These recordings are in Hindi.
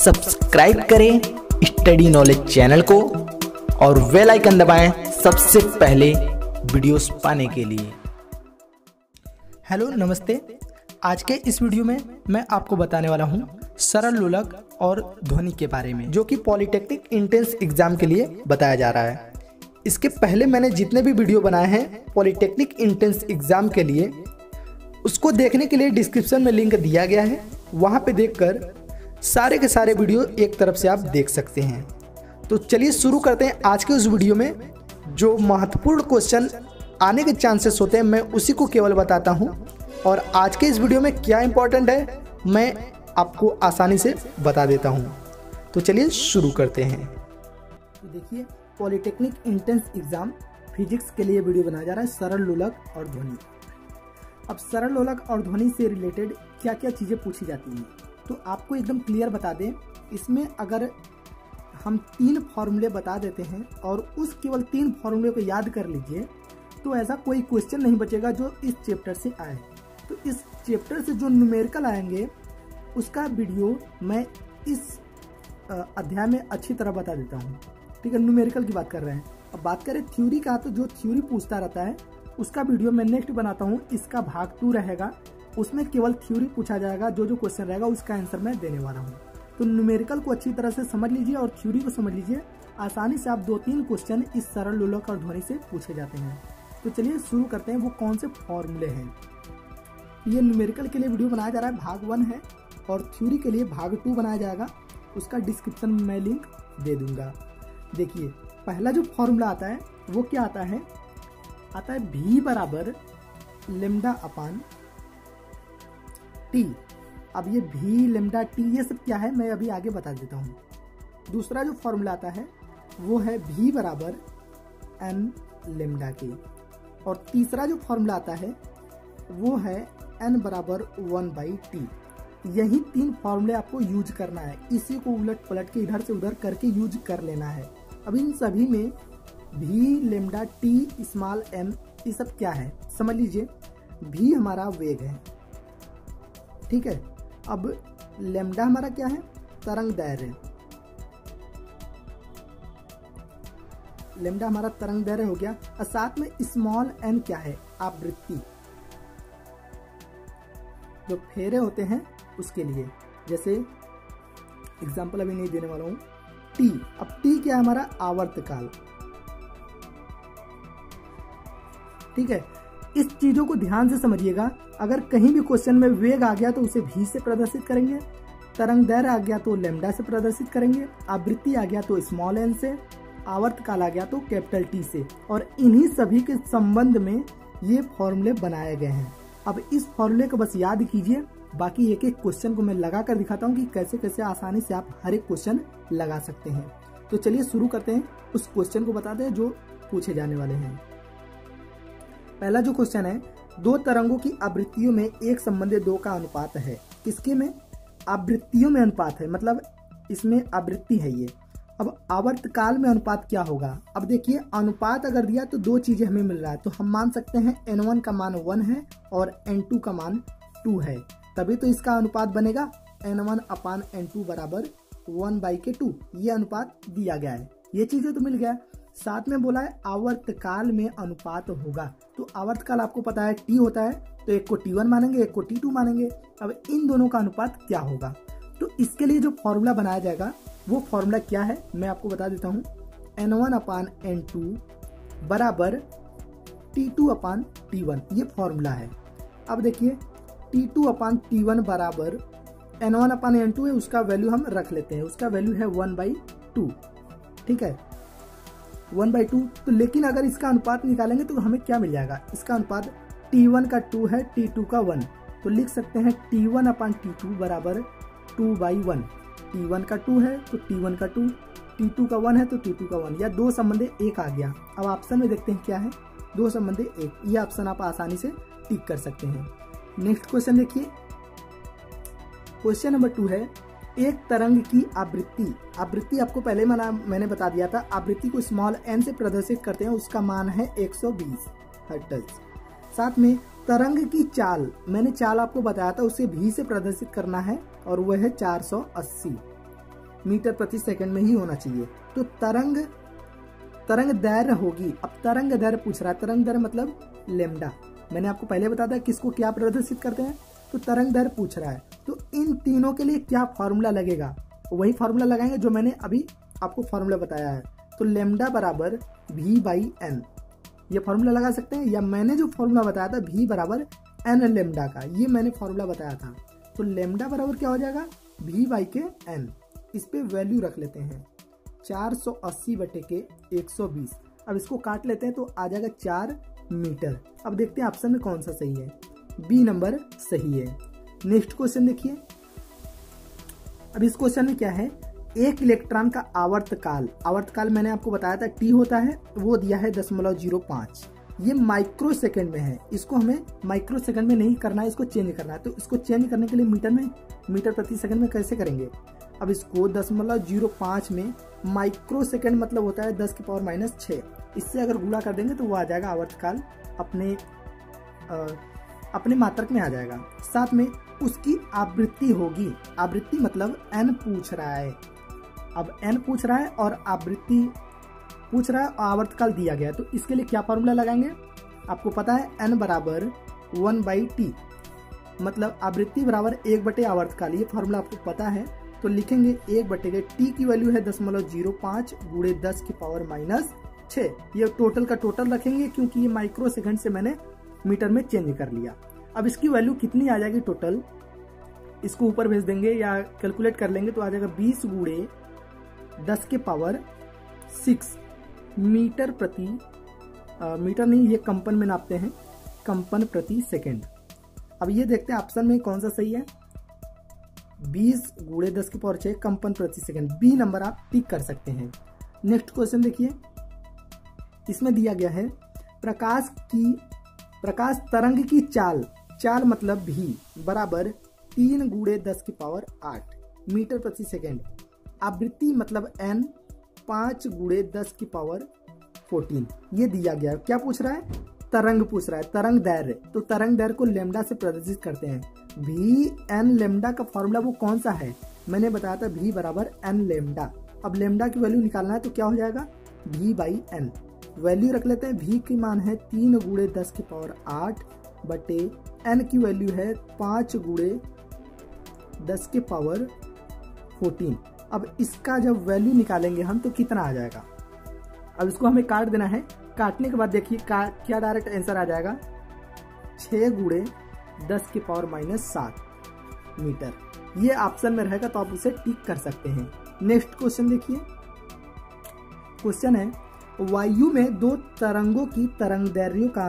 सब्सक्राइब करें स्टडी नॉलेज चैनल को और बेल आइकन दबाएं सबसे पहले वीडियोस पाने के लिए। हेलो नमस्ते। आज के इस वीडियो में मैं आपको बताने वाला हूं सरल लोलक और ध्वनि के बारे में, जो कि पॉलिटेक्निक इंट्रेंस एग्जाम के लिए बताया जा रहा है। इसके पहले मैंने जितने भी वीडियो बनाए हैं पॉलिटेक्निक इंट्रेंस एग्जाम के लिए, उसको देखने के लिए डिस्क्रिप्शन में लिंक दिया गया है। वहां पे देखकर सारे के सारे वीडियो एक तरफ से आप देख सकते हैं। तो चलिए शुरू करते हैं आज के उस वीडियो में। जो महत्वपूर्ण क्वेश्चन आने के चांसेस होते हैं मैं उसी को केवल बताता हूं, और आज के इस वीडियो में क्या इंपॉर्टेंट है मैं आपको आसानी से बता देता हूं। तो चलिए शुरू करते हैं। तो देखिए, पॉलिटेक्निक इंट्रेंस एग्जाम फिजिक्स के लिए वीडियो बनाया जा रहा है सरल लोलक और ध्वनि। अब सरल लोलक और ध्वनि से रिलेटेड क्या क्या चीज़ें पूछी जाती हैं, तो आपको एकदम क्लियर बता दें। इसमें अगर हम 3 फॉर्मूले बता देते हैं और उस केवल 3 फॉर्मूले को याद कर लीजिए, तो ऐसा कोई क्वेश्चन नहीं बचेगा जो इस चैप्टर से आए। तो इस चैप्टर से जो न्यूमेरिकल आएंगे उसका वीडियो मैं इस अध्याय में अच्छी तरह बता देता हूँ। ठीक है, न्यूमेरिकल की बात कर रहे हैं। अब बात करें थ्योरी का, तो जो थ्योरी पूछता रहता है उसका वीडियो मैं नेक्स्ट बनाता हूँ। इसका भाग 2 रहेगा, उसमें केवल थ्योरी पूछा जाएगा। जो जो क्वेश्चन रहेगा उसका आंसर मैं देने वाला हूँ। तो न्यूमेरिकल को अच्छी तरह से समझ लीजिए और थ्योरी को समझ लीजिए। आसानी से आप 2-3 क्वेश्चन इस सरल लोलक और ध्वनि से पूछे जाते हैं। तो चलिए शुरू करते हैं। वो कौन से फॉर्मूले हैं। ये न्यूमेरिकल के लिए वीडियो बनाया जा रहा है, भाग 1 है, और थ्योरी के लिए भाग 2 बनाया जाएगा। उसका डिस्क्रिप्शन में मैं लिंक दे दूंगा। देखिए, पहला जो फॉर्मूला आता है वो क्या आता है V बराबर लेमडा अपान टी। अब ये V लेमडा टी ये सब क्या है मैं अभी आगे बता देता हूँ। दूसरा जो फॉर्मूला आता है वो है V बराबर n लेमडा के, और तीसरा जो फॉर्मूला आता है वो है n बराबर 1/t। यही 3 फॉर्मूले आपको यूज करना है। इसी को उलट पलट के इधर से उधर करके यूज कर लेना है। अब इन सभी में V lambda t small m ये सब क्या है समझ लीजिए। V हमारा वेग है, ठीक है। अब लेमडा हमारा क्या है, तरंग दैर्घ्य। लेमडा हमारा तरंग दैर्घ्य हो गया, और साथ में स्मॉल n क्या है, आवृत्ति। जो फेरे होते हैं उसके लिए, जैसे एग्जाम्पल अभी नहीं देने वाला हूं। t, अब t क्या है हमारा, आवर्तकाल। ठीक है, इस चीजों को ध्यान से समझिएगा। अगर कहीं भी क्वेश्चन में वेग आ गया तो उसे v से प्रदर्शित करेंगे, तरंग दैर्घ्य आ गया तो लेमडा से प्रदर्शित करेंगे, आवृत्ति आ गया तो स्मॉल n से, आवर्तकाल आ गया तो कैपिटल T से। और इन्हीं सभी के संबंध में ये फॉर्मूले बनाए गए हैं। अब इस फॉर्मूले को बस याद कीजिए, बाकी एक एक क्वेश्चन को मैं लगा कर दिखाता हूँ कि कैसे कैसे आसानी से आप हर एक क्वेश्चन लगा सकते हैं। तो चलिए शुरू करते हैं, उस क्वेश्चन को बताते हैं जो पूछे जाने वाले हैं। पहला जो क्वेश्चन है, 2 तरंगों की आवृत्तियों में एक संबंधी 2 का अनुपात है। किसके में, आवृत्तियों में अनुपात है, मतलब इसमें आवृत्ति है ये। अब आवर्तकाल में अनुपात क्या होगा। अब देखिए, अनुपात अगर दिया तो 2 चीजें हमें मिल रहा है। तो हम मान सकते हैं n1 का मान 1 है और n2 का मान 2 है, तभी तो इसका अनुपात बनेगा n1 अपान n2 बराबर 1/2। ये अनुपात दिया गया है, ये चीजें तो मिल गया। साथ में बोला है आवर्तकाल में अनुपात होगा। तो आवर्तकाल आपको पता है t होता है, तो एक को t1 मानेंगे, एक को t2 मानेंगे। अब इन दोनों का अनुपात क्या होगा, तो इसके लिए जो फॉर्मूला बनाया जाएगा वो फॉर्मूला क्या है मैं आपको बता देता हूँ। n1 अपान n2 बराबर t2 अपान t1, ये फॉर्मूला है। अब देखिए, t2 अपान t1 बराबर n1 अपान n2 है, उसका वैल्यू हम रख लेते हैं। उसका वैल्यू है 1/2, ठीक है, 1/2। तो लेकिन अगर इसका अनुपात निकालेंगे तो हमें क्या मिल जाएगा, इसका अनुपात t1 का 2 है, t2 का 1। तो लिख सकते हैं t1 अपान t2 बराबर 2/1। t1 का 2 है तो t1 का 2, t2 का 1 है तो t2 का 1, या 2 संबंधी 1 आ गया। अब ऑप्शन में देखते हैं क्या है, 2 संबंधी 1, ये ऑप्शन आप आसानी से टिक कर सकते हैं। नेक्स्ट क्वेश्चन देखिए, क्वेश्चन नंबर 2 है, एक तरंग की आवृत्ति। आवृत्ति आपको पहले मैंने बता दिया था, आवृत्ति को स्मॉल n से प्रदर्शित करते हैं, उसका मान है 120 हर्ट्ज। साथ में तरंग की चाल, मैंने चाल आपको बताया था, उसे v से प्रदर्शित करना है और वह है 480। मीटर प्रति सेकंड में ही होना चाहिए। तो तरंग दैर्घ्य होगी। अब तरंग दैर्घ्य पूछ रहा है, तरंग दैर्घ्य मतलब लेमडा। मैंने आपको पहले बता दिया किसको क्या प्रदर्शित करते हैं, तो तरंग दैर्घ्य पूछ रहा है। तो इन तीनों के लिए क्या फॉर्मूला लगेगा, वही फॉर्मूला लगाएंगे जो मैंने अभी आपको फॉर्मूला बताया है। तो लेमडा बराबर v/n, ये फॉर्मूला लगा सकते हैं, या मैंने जो फॉर्मूला बताया था v बराबर n लेमडा का, ये मैंने फॉर्मूला बताया था। तो लेमडा बराबर क्या हो जाएगा, v/n। इस पे वैल्यू रख लेते हैं 480/120। अब इसको काट लेते हैं तो आ जाएगा 4 मीटर। अब देखते हैं ऑप्शन में कौन सा सही है, बी नंबर सही है। नेक्स्ट क्वेश्चन देखिए। अब इस क्वेश्चन में क्या है, एक इलेक्ट्रॉन का आवर्तकाल मैंने आपको बताया था टी होता है, वो दिया है 0.05। ये माइक्रो सेकंड में है, इसको हमें माइक्रो सेकंड में नहीं करना है, इसको चेंज करना है। तो इसको चेंज करने के लिए मीटर प्रति सेकंड में कैसे करेंगे। अब इसको 0.05 में माइक्रो सेकंड मतलब होता है 10⁻⁻6। इससे अगर गुणा कर देंगे तो वो आ जाएगा आवर्तकाल, अपने मात्रक में आ जाएगा। साथ में उसकी आवृत्ति होगी, आवृत्ति मतलब n पूछ रहा है। अब n पूछ रहा है और आवृत्ति पूछ रहा है और आवर्तकाल दिया गया है, तो इसके लिए क्या फॉर्मूला लगाएंगे। आपको पता है n बराबर 1/t, मतलब आवृत्ति बराबर 1/, आवर्तकाल, ये फॉर्मूला आपको पता है। तो लिखेंगे 1/, t की वैल्यू है 0.05 गुणे 10⁻⁻6। ये टोटल का टोटल रखेंगे क्योंकि ये माइक्रो सेकंड से मैंने मीटर में चेंज कर लिया। अब इसकी वैल्यू कितनी आ जाएगी टोटल, इसको ऊपर भेज देंगे या कैलकुलेट कर लेंगे तो आ जाएगा 20 गुणे 10⁻6 मीटर प्रति मीटर नहीं, ये कंपन में नापते हैं, कंपन प्रति सेकंड। अब ये देखते हैं ऑप्शन में कौन सा सही है, 20 गुणे 10⁻6 कंपन प्रति सेकंड। बी नंबर आप टिक कर सकते हैं। नेक्स्ट क्वेश्चन देखिए। इसमें दिया गया है प्रकाश तरंग की चाल मतलब v बराबर 3 गुणे 10⁸ मीटर प्रति सेकंड। आवृत्ति मतलब n 5 गुणे 10⁻14। ये दिया गया। क्या पूछ रहा है, तरंग पूछ रहा है, तरंग दैर्घ्य। तो तरंग दैर्घ्य को लेमडा से प्रदर्शित करते हैं। v/n लेमडा का फॉर्मूला वो कौन सा है, मैंने बताया था v बराबर n लेमडा। अब लेमडा की वैल्यू निकालना है तो क्या हो जाएगा, v/n। वैल्यू रख लेते हैं, v की मान है 3 गुणे 10⁸ बटे n की वैल्यू है 5 गुणे 10⁻14। अब इसका जब वैल्यू निकालेंगे हम तो कितना आ जाएगा। अब इसको हमें काट देना है। काटने के बाद देखिए क्या डायरेक्ट आंसर आ जाएगा, 6 गुणे 10⁻⁷ मीटर। ये ऑप्शन में रहेगा तो आप उसे टिक कर सकते हैं। नेक्स्ट क्वेश्चन देखिए। क्वेश्चन है, वायु में दो तरंगों की तरंगदैर्घ्यों का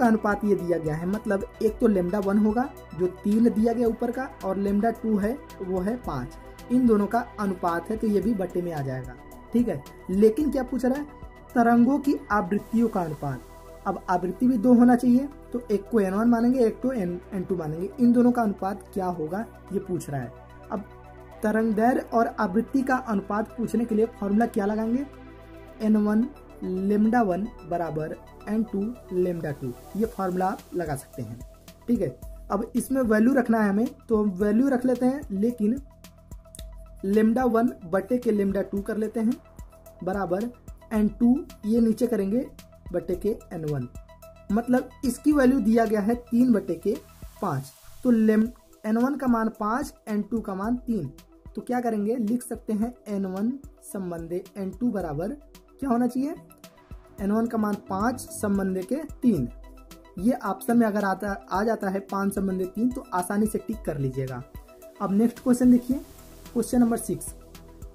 अनुपात ये दिया गया है। मतलब एक तो λ1 होगा जो 3 दिया गया ऊपर का, और λ2 है वो है 5। इन दोनों का अनुपात है तो ये भी बटे में आ जाएगा, ठीक है। लेकिन क्या पूछ रहा है, तरंगों की आवृत्तियों का अनुपात। अब आवृत्ति भी 2 होना चाहिए, तो एक को n1 मानेंगे, एक को n2 मानेंगे। इन दोनों का अनुपात क्या होगा ये पूछ रहा है। अब तरंगदैर्घ्य और आवृत्ति का अनुपात पूछने के लिए फॉर्मूला क्या लगाएंगे, n1 λ1 बराबर n2 λ2। ये फॉर्मूला आप लगा सकते हैं, ठीक है। अब इसमें वैल्यू रखना है हमें, तो वैल्यू रख लेते हैं, लेकिन λ1 बटे के λ2 कर लेते हैं बराबर n2, ये नीचे करेंगे बटे के n1। मतलब इसकी वैल्यू दिया गया है 3 बटे के 5। तो n1 का मान 5, n2 का मान 3। तो क्या करेंगे, लिख सकते हैं n1 संबंधे n2 बराबर क्या होना चाहिए, n1 का मान 5 संबंधे के 3। ये ऑप्शन में अगर आ जाता है 5 संबंधे 3 तो आसानी से टिक कर लीजिएगा। अब नेक्स्ट क्वेश्चन देखिए। क्वेश्चन नंबर 6,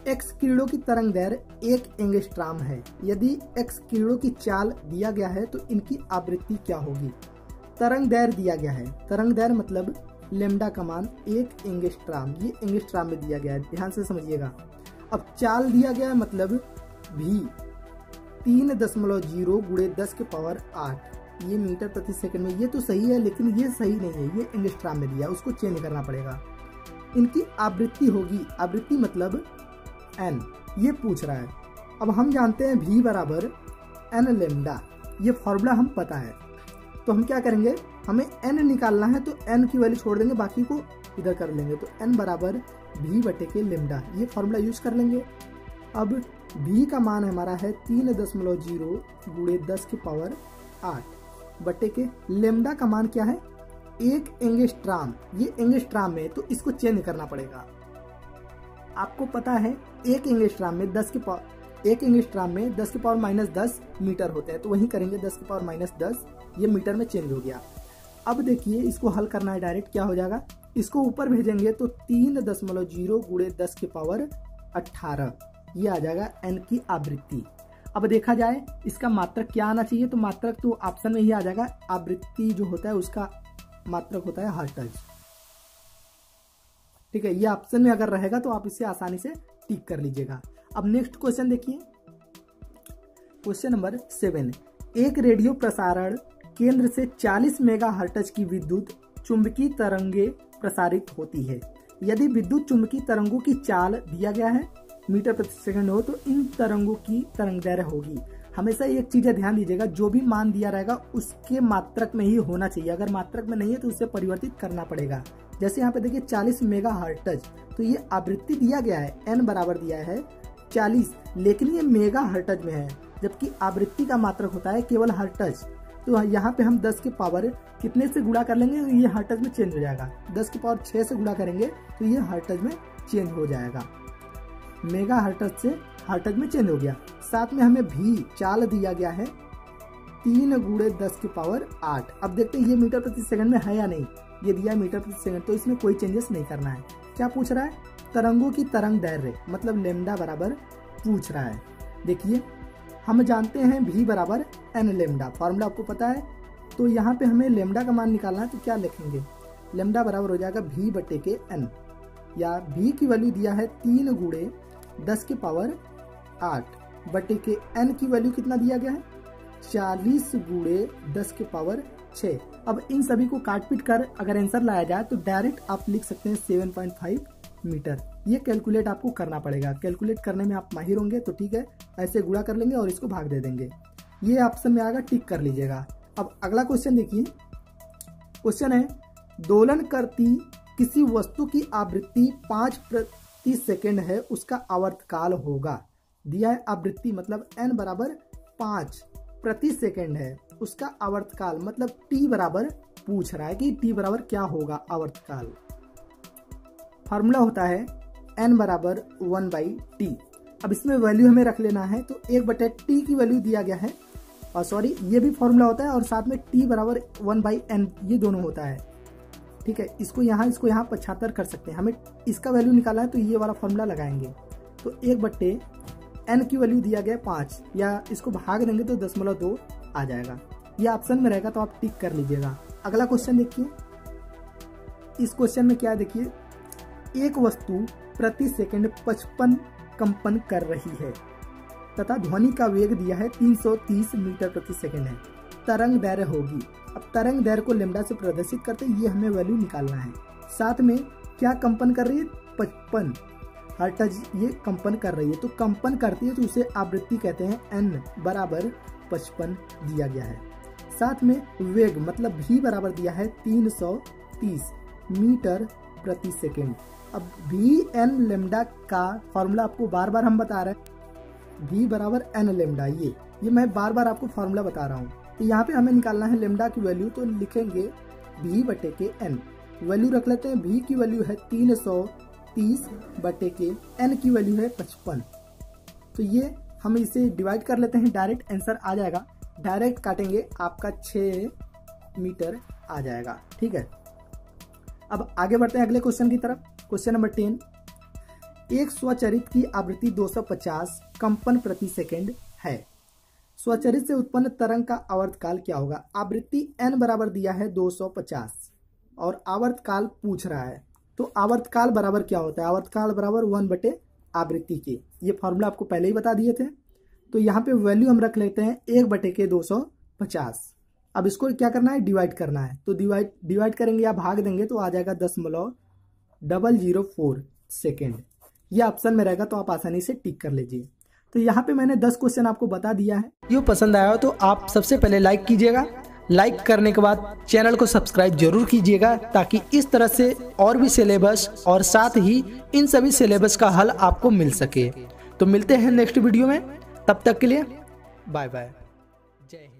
x किरणों की तरंगदैर्घ्य 1 एंगस्ट्रॉम है। यदि x किरणों की चाल दिया गया है तो इनकी आवृत्ति क्या होगी। तरंगदैर्घ्य दिया गया है, तरंगदैर्घ्य मतलब लेमडा का मान 1 एंगस्ट्रॉम, ये एंगस्ट्रॉम में दिया गया है, ध्यान से समझिएगा। अब चाल दिया गया है मतलब v 3.0 गुणे 10⁸ ये मीटर प्रति सेकंड में। ये तो सही है लेकिन ये सही नहीं है, ये एंगस्ट्रॉम में दिया, उसको चेंज करना पड़ेगा। इनकी आवृत्ति होगी, आवृत्ति मतलब n, ये पूछ रहा है। अब हम जानते हैं v बराबर n लेमडा, ये फॉर्मूला हम पता है। तो हम क्या करेंगे, हमें n निकालना है तो n की वैल्यू छोड़ देंगे, बाकी को इधर कर लेंगे। तो n बराबर v बटे के लेमडा, ये फॉर्मूला यूज कर लेंगे। अब v का मान हमारा है 3.0 गुणे 10 की पावर 8 बटे के लेमडा का मान क्या है 1 एंगस्ट्राम। ये एंगस्ट्राम में, तो इसको चेंज करना पड़ेगा। आपको पता है 1 एंगस्ट्राम में 10 की पावर माइनस 10 मीटर होते हैं, तो वहीं करेंगे 10 की पावर माइनस 10, ये मीटर में चेंज हो गया। अब देखिए इसको हल करना है डायरेक्ट, क्या हो जाएगा, इसको ऊपर भेजेंगे तो 3.0 गुणे 10 की पावर 18, ये आ जाएगा n की आवृत्ति। अब देखा जाए इसका मात्रक क्या आना चाहिए, तो मात्रक तो ऑप्शन में ही आ जाएगा, आवृत्ति जो होता है उसका मात्रक होता है हर्ट्ज। ठीक है, ये ऑप्शन में अगर रहेगा तो आप इसे आसानी से टिक कर लीजिएगा। अब नेक्स्ट क्वेश्चन देखिए, क्वेश्चन नंबर 7। एक रेडियो प्रसारण केंद्र से 40 मेगाहर्ट्ज की विद्युत चुंबकीय तरंगे प्रसारित होती है। यदि विद्युत चुंबकीय तरंगों की चाल दिया गया है मीटर प्रति सेकंड हो, तो इन तरंगों की तरंगदैर्घ्य होगी। हमेशा एक चीज ध्यान दीजिएगा, जो भी मान दिया रहेगा उसके मात्रक में ही होना चाहिए। अगर मात्रक में नहीं है तो उसे परिवर्तित करना पड़ेगा। जैसे यहाँ पे देखिए 40 मेगाहर्ट्ज, तो ये आवृत्ति दिया गया है, n बराबर दिया है 40, लेकिन ये मेगाहर्ट्ज में है, जबकि आवृत्ति का मात्रक होता है केवल हर्ट्ज। तो यहाँ पे हम 10 की पावर कितने से गुणा कर लेंगे, ये हर्ट्ज में चेंज हो जाएगा। 10 की पावर 6 से गुणा करेंगे तो ये हर्ट्ज में चेंज हो जाएगा, मेगा हर्ट्ज से हर्ट्ज में चेंज हो गया। साथ में हमें भी चाल दिया गया है 3 गुणे 10 की पावर 8। अब देखते हैं ये मीटर प्रति सेकंड में है या नहीं, ये दिया है मीटर प्रति सेकंड, तो इसमें कोई चेंजेस नहीं करना है। क्या पूछ रहा है, तरंगों की तरंग दैर्घ्य मतलब लेमडा बराबर पूछ रहा है। देखिए हम जानते हैं v बराबर n लेमडा, फॉर्मूला आपको पता है। तो यहाँ पे हमें लेमडा का मान निकालना है, तो क्या लिखेंगे, लेमडा बराबर हो जाएगा v बटे के n, या v की वैल्यू दिया है 3 गुणे 10 की पावर 8 बटे के n की वैल्यू कितना दिया गया है 40 गुणे 10 की पावर 6। अब इन सभी को काट पीट कर अगर आंसर लाया जाए तो डायरेक्ट आप लिख सकते हैं 7.5 मीटर। ये कैलकुलेट आपको करना पड़ेगा, कैलकुलेट करने में आप माहिर होंगे तो ठीक है, ऐसे गुणा कर लेंगे और इसको भाग दे देंगे। ये ऑप्शन में आएगा, टिक कर लीजिएगा। अब अगला क्वेश्चन देखिए, क्वेश्चन है दोलन करती किसी वस्तु की आवृत्ति 5 प्रति सेकेंड है, उसका आवर्तकाल होगा। दिया है आवृत्ति मतलब n बराबर 5 प्रति सेकेंड है, उसका आवर्तकाल मतलब t बराबर पूछ रहा है कि t बराबर क्या होगा आवर्तकाल। फार्मूला होता है n बराबर 1/t। अब इसमें वैल्यू हमें रख लेना है, तो 1/t की वैल्यू दिया गया है, और सॉरी ये भी फॉर्मूला होता है, और साथ में t बराबर 1/n, ये दोनों होता है। ठीक है, इसको यहाँ 75 कर सकते हैं। हमें इसका वैल्यू निकालना है तो ये वाला फॉर्मूला लगाएंगे। तो 1/n की वैल्यू दिया गया 5, या इसको भाग देंगे तो 0.2 आ जाएगा। ये ऑप्शन में रहेगा तो आप टिक कर लीजिएगा। अगला क्वेश्चन देखिए, इस क्वेश्चन में क्या है देखिए, एक वस्तु प्रति सेकंड 55 कंपन कर रही है तथा ध्वनि का वेग दिया है 330 मीटर प्रति सेकंड है, तरंग दैर्घ्य होगी। अब तरंग दैर्घ्य को लेमडा से प्रदर्शित करते ये हमें वैल्यू निकालना है। साथ में क्या कंपन कर रही है 55 हर्ट्ज, ये कंपन कर रही है, तो कंपन करती है तो उसे आवृत्ति कहते हैं, n बराबर 55 दिया गया है। साथ में वेग मतलब v बराबर दिया है 330 मीटर प्रति सेकेंड। अब vn लेमडा का फॉर्मूला आपको बार बार हम बता रहे हैं, v बराबर n लेमडा, ये मैं बार बार आपको फॉर्मूला बता रहा हूँ। तो यहाँ पे हमें निकालना है लेमडा की वैल्यू, तो लिखेंगे v बटे के n, वैल्यू रख लेते हैं। v की वैल्यू है 330 बटे के n की वैल्यू है 55। तो ये हम इसे डिवाइड कर लेते हैं, डायरेक्ट आंसर आ जाएगा। डायरेक्ट काटेंगे आपका 6 मीटर आ जाएगा। ठीक है, अब आगे बढ़ते हैं अगले क्वेश्चन की तरफ। क्वेश्चन नंबर 10, एक स्वचरित की आवृत्ति 250 कंपन प्रति सेकंड है, स्वचरित से उत्पन्न तरंग का आवर्तकाल क्या होगा। आवृत्ति n बराबर दिया है 250 और आवर्तकाल पूछ रहा है, तो आवर्तकाल बराबर क्या होता है, आवर्तकाल बराबर 1 बटे आवृत्ति के। ये फॉर्मूला आपको पहले ही बता दिए थे। तो यहाँ पे वैल्यू हम रख लेते हैं 1 बटे के 250। अब इसको क्या करना है, डिवाइड करना है, तो डिवाइड करेंगे या भाग देंगे तो आ जाएगा 0.004 सेकेंड। ये ऑप्शन में रहेगा तो आप आसानी से टिक कर लीजिए। तो यहाँ पे मैंने 10 क्वेश्चन आपको बता दिया है। वीडियो पसंद आया हो तो आप सबसे पहले लाइक कीजिएगा, लाइक करने के बाद चैनल को सब्सक्राइब जरूर कीजिएगा, ताकि इस तरह से और भी सिलेबस और साथ ही इन सभी सिलेबस का हल आपको मिल सके। तो मिलते हैं नेक्स्ट वीडियो में, तब तक के लिए बाय बाय, जय हिंद।